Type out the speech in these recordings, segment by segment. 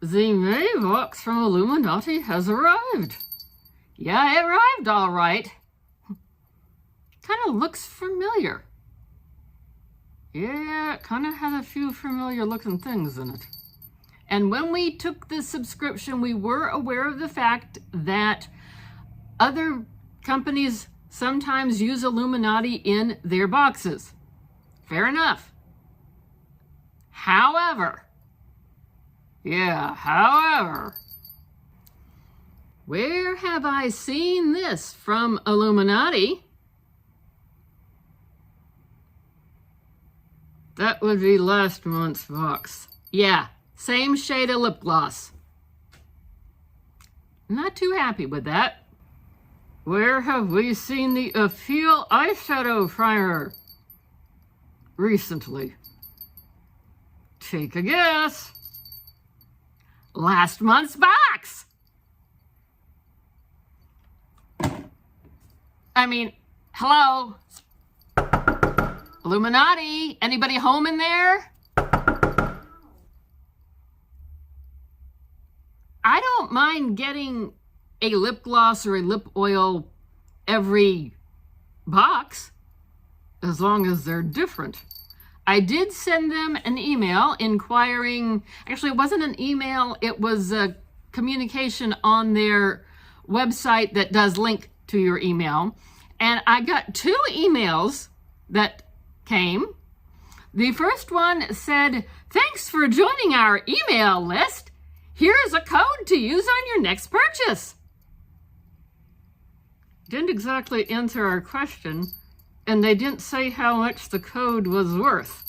The May box from Illuminati has arrived. Yeah, it arrived all right. Kind of looks familiar. Yeah, it kind of has a few familiar looking things in it. And when we took this subscription, we were aware of the fact that other companies sometimes use Illuminati in their boxes. Fair enough. However, where have I seen this from Illuminati? That would be last month's box. Yeah, same shade of lip gloss. Not too happy with that. Where have we seen the Appeal eyeshadow primer recently? Take a guess. Last month's box. I mean, hello? Illuminati, anybody home in there? I don't mind getting a lip gloss or a lip oil every box, as long as they're different. I did send them an email inquiring, actually it wasn't an email, it was a communication on their website that does link to your email. And I got 2 emails that came. The first one said, "Thanks for joining our email list. Here's a code to use on your next purchase." Didn't exactly answer our question, and they didn't say how much the code was worth.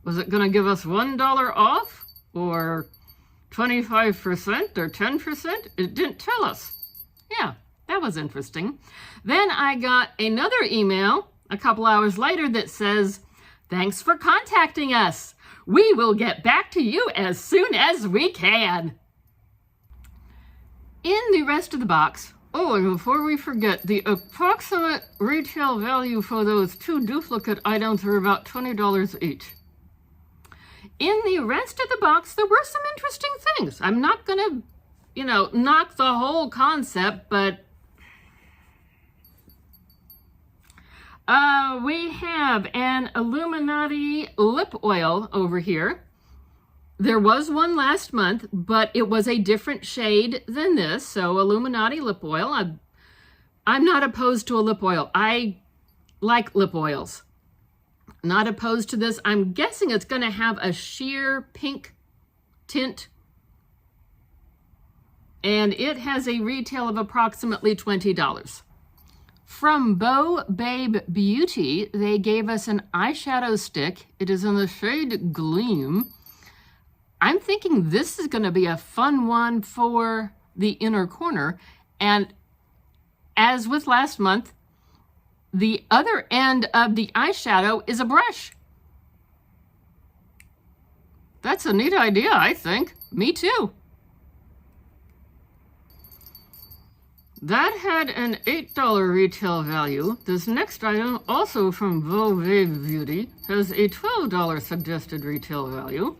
Was it going to give us $1 off, or 25%, or 10%? It didn't tell us. Yeah, that was interesting. Then I got another email a couple hours later that says, "Thanks for contacting us. We will get back to you as soon as we can." In the rest of the box, oh, and before we forget, the approximate retail value for those 2 duplicate items are about $20 each. In the rest of the box, there were some interesting things. I'm not going to, knock the whole concept, but we have an Illuminati lip oil over here. There was one last month, but it was a different shade than this. So Illuminati lip oil. I'm not opposed to a lip oil. I like lip oils. Not opposed to this. I'm guessing it's going to have a sheer pink tint. And it has a retail of approximately $20. From Bo Babe Beauty, they gave us an eyeshadow stick. It is in the shade Gleam. I'm thinking this is going to be a fun one for the inner corner. And as with last month, the other end of the eyeshadow is a brush. That's a neat idea, I think. Me too. That had an $8 retail value. This next item, also from Bo Babe Beauty, has a $12 suggested retail value.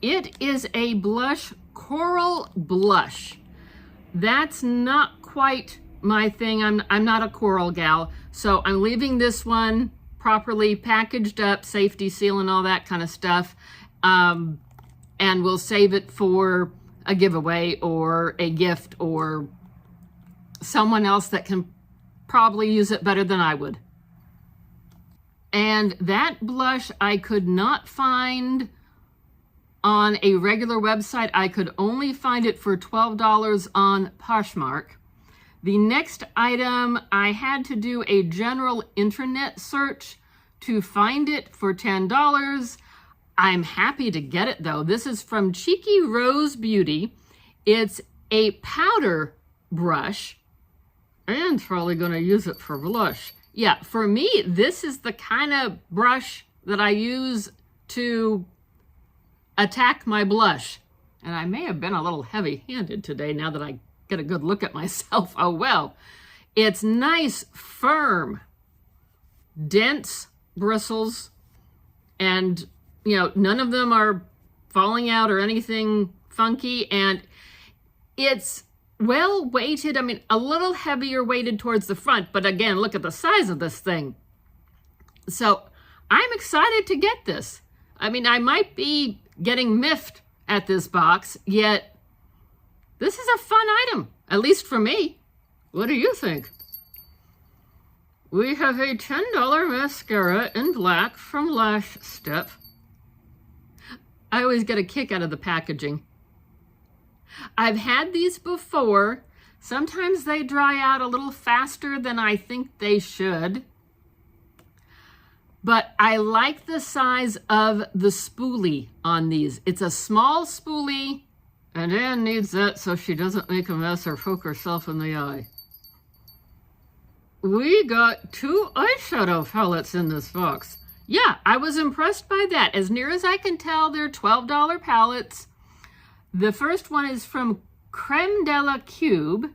It is a blush, coral blush. That's not quite my thing. I'm not a coral gal, so I'm leaving this one properly packaged up, safety seal and all that kind of stuff, and we'll save it for a giveaway or a gift or someone else that can probably use it better than I would. And that blush I could not find on a regular website. I could only find it for $12 on Poshmark. The next item, I had to do a general internet search to find it for $10. I'm happy to get it though. This is from Cheeky Rose Beauty. It's a powder brush, and probably going to use it for blush. Yeah, for me, this is the kind of brush that I use to attack my blush. And I may have been a little heavy-handed today now that I get a good look at myself. Oh well. It's nice, firm, dense bristles, and none of them are falling out or anything funky, and it's well weighted. I mean, a little heavier weighted towards the front, but again, look at the size of this thing. So I'm excited to get this. I mean, I might be getting miffed at this box, yet this is a fun item, at least for me. What do you think? We have a $10 mascara in black from Lash Step. I always get a kick out of the packaging. I've had these before. Sometimes they dry out a little faster than I think they should. But I like the size of the spoolie on these. It's a small spoolie, and Anne needs that so she doesn't make a mess or poke herself in the eye. We got 2 eyeshadow palettes in this box. Yeah, I was impressed by that. As near as I can tell, they're $12 palettes. The first one is from Creme de la Cube,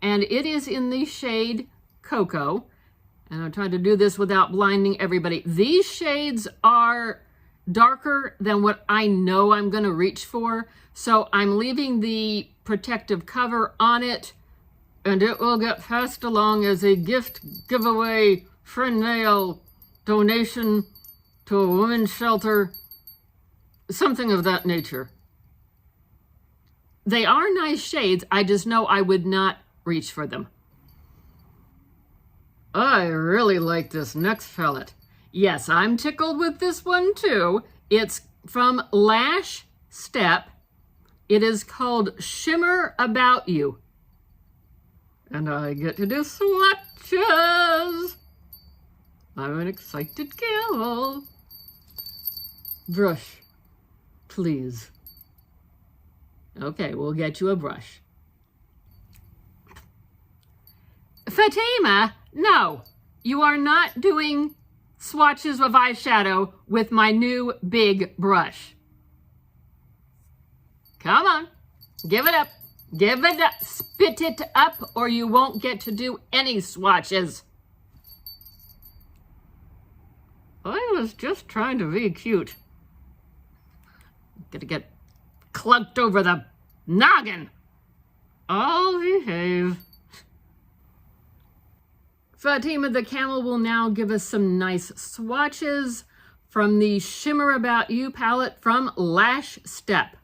and it is in the shade Cocoa. And I'm trying to do this without blinding everybody. These shades are darker than what I know I'm going to reach for, so I'm leaving the protective cover on it, and it will get passed along as a gift giveaway, friend mail, donation to a women's shelter, something of that nature. They are nice shades, I just know I would not reach for them. I really like this next palette. Yes, I'm tickled with this one too. It's from Lash Step. It is called Shimmer About You. And I get to do swatches. I'm an excited camel. Brush, please. Okay, we'll get you a brush. Fatima, no, you are not doing swatches of eyeshadow with my new big brush. Come on, give it up. Give it up. Spit it up, or you won't get to do any swatches. I was just trying to be cute. Gonna get clunked over the noggin. I'll behave. Fatima the Camel will now give us some nice swatches from the Shimmer About You palette from Lash Step.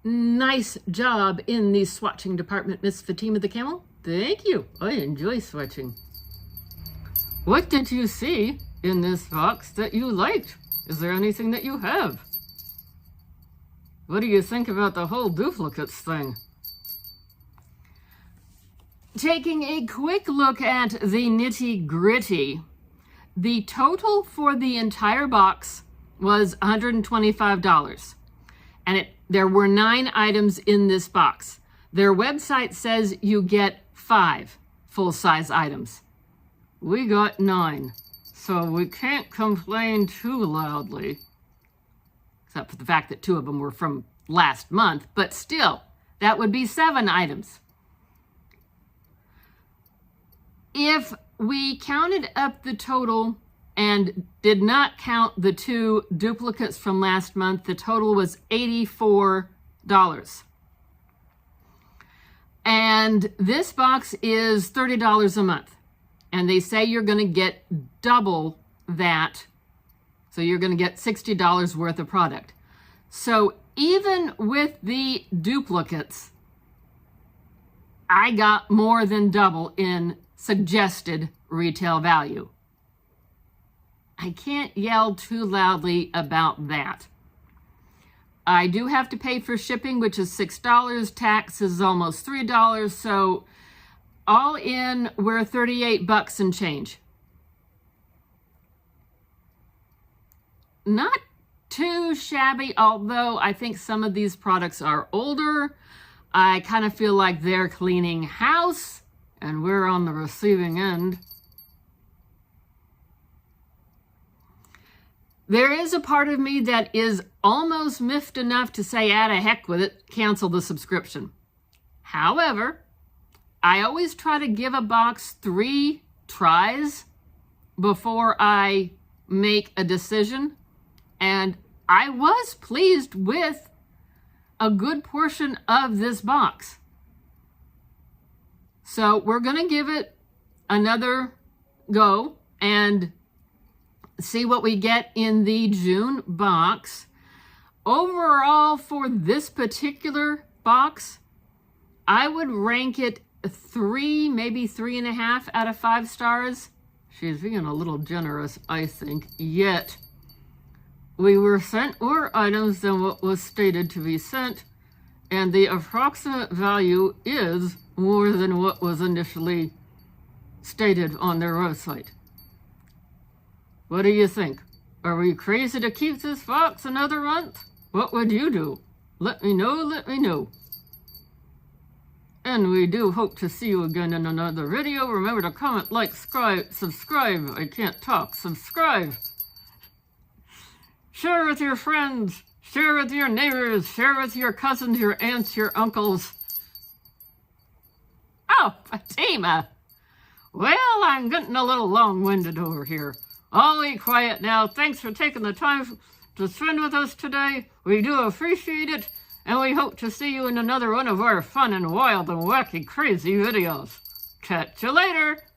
Nice job in the swatching department, Miss Fatima the Camel. Thank you. I enjoy swatching. What did you see in this box that you liked? Is there anything that you have? What do you think about the whole duplicates thing? Taking a quick look at the nitty-gritty, the total for the entire box was $125. And there were 9 items in this box. Their website says you get 5 full-size items. We got 9, so we can't complain too loudly, except for the fact that 2 of them were from last month, but still, that would be 7 items. If we counted up the total and did not count the 2 duplicates from last month, the total was $84. And this box is $30 a month. And they say you're going to get double that. So you're going to get $60 worth of product. So even with the duplicates, I got more than double in suggested retail value. I can't yell too loudly about that. I do have to pay for shipping, which is $6. Tax is almost $3. So all in, we're $38 and change. Not too shabby, although I think some of these products are older. I kind of feel like they're cleaning house, and we're on the receiving end. There is a part of me that is almost miffed enough to say, ah, to heck with it, cancel the subscription. However, I always try to give a box 3 tries before I make a decision, and I was pleased with a good portion of this box. So we're going to give it another go and see what we get in the June box. Overall, for this particular box, I would rank it 3, maybe 3.5 out of 5 stars. She's being a little generous, I think, yet we were sent more items than what was stated to be sent, and the approximate value is more than what was initially stated on their website. What do you think? Are we crazy to keep this box another month? What would you do? Let me know, let me know. And we do hope to see you again in another video. Remember to comment, like, subscribe. I can't talk. Subscribe. Share with your friends. Share with your neighbors. Share with your cousins, your aunts, your uncles. Oh, Fatima. Well, I'm getting a little long-winded over here. I'll be quiet now. Thanks for taking the time to spend with us today. We do appreciate it, and we hope to see you in another one of our fun and wild and wacky crazy videos. Catch you later!